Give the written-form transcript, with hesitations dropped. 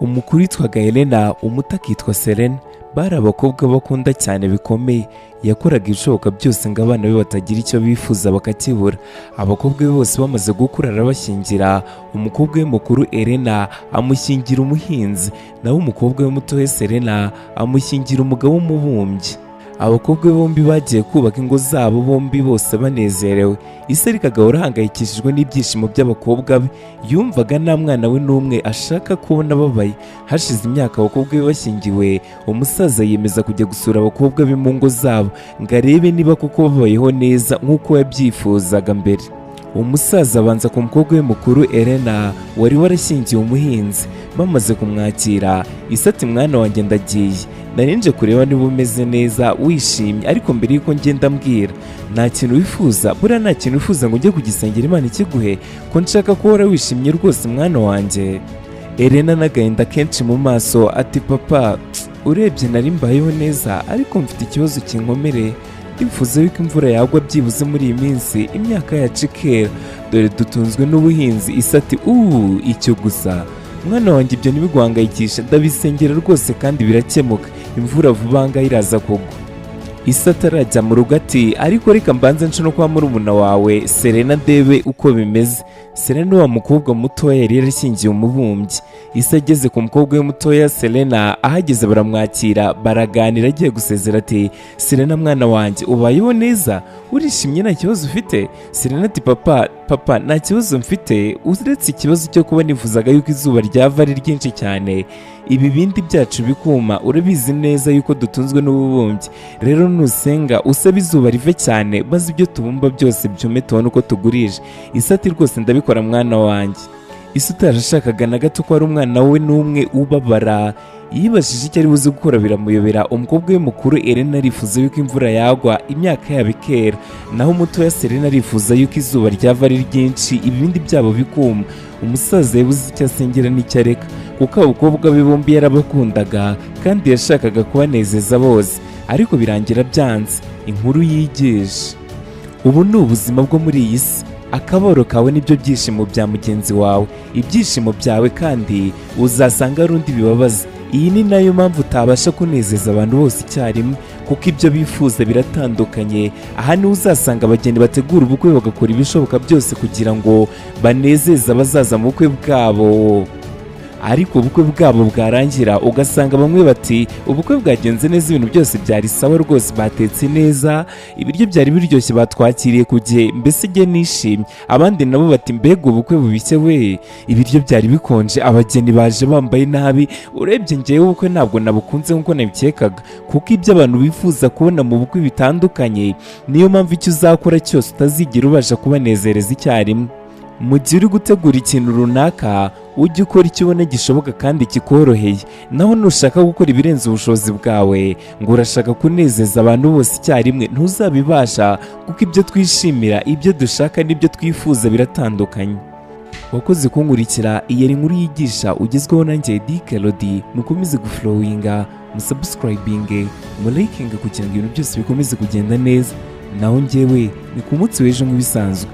umukuru yitwaga Helena, umuto akitwa Serena. Bari abakobwa bakunda cyane bikomeye. Yakoraga ibishoboka byose ngo abana be batagira icyo bifuza bakakibura. Abakobwa be bose bamaze gukura arabashyingira. Umukobwa we mukuru Helena amushyingira umuhinzi, naho umukobwa we muto Serena amushyingira umugabo w'umubumbyi. Abakobwa be bombi bagiye kubaka ingo zabo bombi bose banezerewe. Ise ariko agahora ahangayikishijwe n'ibyishimo by'abakobwa be. Yumvaga nta mwana we n'umwe ashaka kubona babaye. Hashize imyaka abakobwa be bashyingiwe, umusaza yiyemeza kujya gusura abakobwa be mu ngo zabo ngo arebe niba koko babayeho neza nk'uko yabyifuzaga mbere. Umusaza abanza ku mukobwa we mukuru Helena wari warashyingiye umuhinzi. Bamaze kumwakira, Ise ati mwana wanjye ndagiye, narinje kureba niba umeze neza wishimye, ariko mbere yuko ngenda mbwira, nta kintu wifuza, buriya nta kintu wifuza ngo ujye kugisengera Imana ikiguhe, ko nshaka ko uhora wishimye rwose mwana wanjye. Helena n'agahinda kenshi mu maso ati papa, urebye nari mbayeho neza, ariko mfite ikibazo kinkomereye. Ndifuza yuko imvura yagwa byibuze muri iyi minsi, imyaka yacu ikera, dore dutunzwe n'ubuhinzi. Ise ati icyo gusa mwana wanjye, ibyo ntibiguhangayikishe, ndabisengera rwose kandi birakemuka, imvura vuba ngaho iraza kugwa. Ise atarajya mu rugo ati ariko reka mbanze nce no kwa murumuna wawe Serena ndebe uko bimeze. Serena wa mukobwa mutoya yari yarashyingiye umubumbyi. Ise ageze ku mukobwa we mutoya Serena, ahageze baramwakira, baraganira. Agiye gusezera ati Serena mwana wanjye, ubayeho neza, urishimye, nta kibazo ufite? Serena ati papa nta kibazo mfite, uretse ikibazo cyo kuba nifuzaga yuko izuba ryava ari ryinshi cyane, ibi bindi byacu bikuma, urabizi neza yuko dutunzwe n'ububumbyi, rero nusenga usaba izuba rive cyane, maze ibyo tubumba byose byume tubone uko tugurisha. Ise ati rwose ndabikora mwana wanjye. Ise utarashakaga na gato ko ari umwana we n'umwe ubabara, yibajije icyo ari buze gukora biramuyobera. Umukobwa we mukuru Helena arifuza yuko imvura yagwa imyaka yabo ikera, naho umutoya Serena arifuza yuko izuba ryava ari ryinshi ibindi byabo bikuma. Umusaza yabuze icyo asengera n'icyo areka, kuko abakobwa be bombi yarabakundaga kandi yashakaga kubanezeza bose, ariko birangira byanze. Inkuru yigisha. Ubu ni ubuzima bwo muri iyi si. Akababaro kawe nibyo byishimo bya mugenzi wawe, ibyishimo byawe kandi uzasanga ari undi bibabaza. Iyi ni nayo mpamvu utabasha kunezeza abantu bose icyarimwe, kuko ibyo bifuza biratandukanye. Aha niho uzasanga abageni bategura ubukwe bagakora ibishoboka byose kugira ngo banezeze abazaza mu bukwe bwabo, ariko ubukwe bwabo bwarangira ugasanga bamwe bati ubukwe bwagenze neza, ibintu byose byari sawa rwose, batetse neza, ibiryo byari biryoshye, batwakiriye ku gihe, mbese igihe nishimye. Abandi nabo bati mbega ubukwe bubishye we, ibiryo byari bikonje, abageni baje bambaye nabi, urebye ngewe ubukwe ntabwo nabukunze nk'uko nabikekaga. Kuko ibyo abantu bifuza kubona mu bukwe bitandukanye, niyo mpamvu icyo uzakora cyose utazigera ubasha kubanezereza icyarimwe. Mu gihe uri gutegura ikintu runaka, ujye ukora icyo ubona gishoboka kandi kikoroheye. Naho nushaka gukora ibirenze ubushobozi bwawe ngo urashaka kunezeza abantu bose icyarimwe, ntuzabibasha, kuko ibyo twishimira, ibyo dushaka n'ibyo twifuza biratandukanye. Wakoze kunkurikira. Iyi ari inkuru yigisha ugezweho nanjye Dikelodi. Mukomeze guflowinga, musubscribinge, mulakinga kugira ngo ibintu byose bikomeze kugenda neza. Naho njyewe ni ku munsi w'ejo nk'ibisanzwe.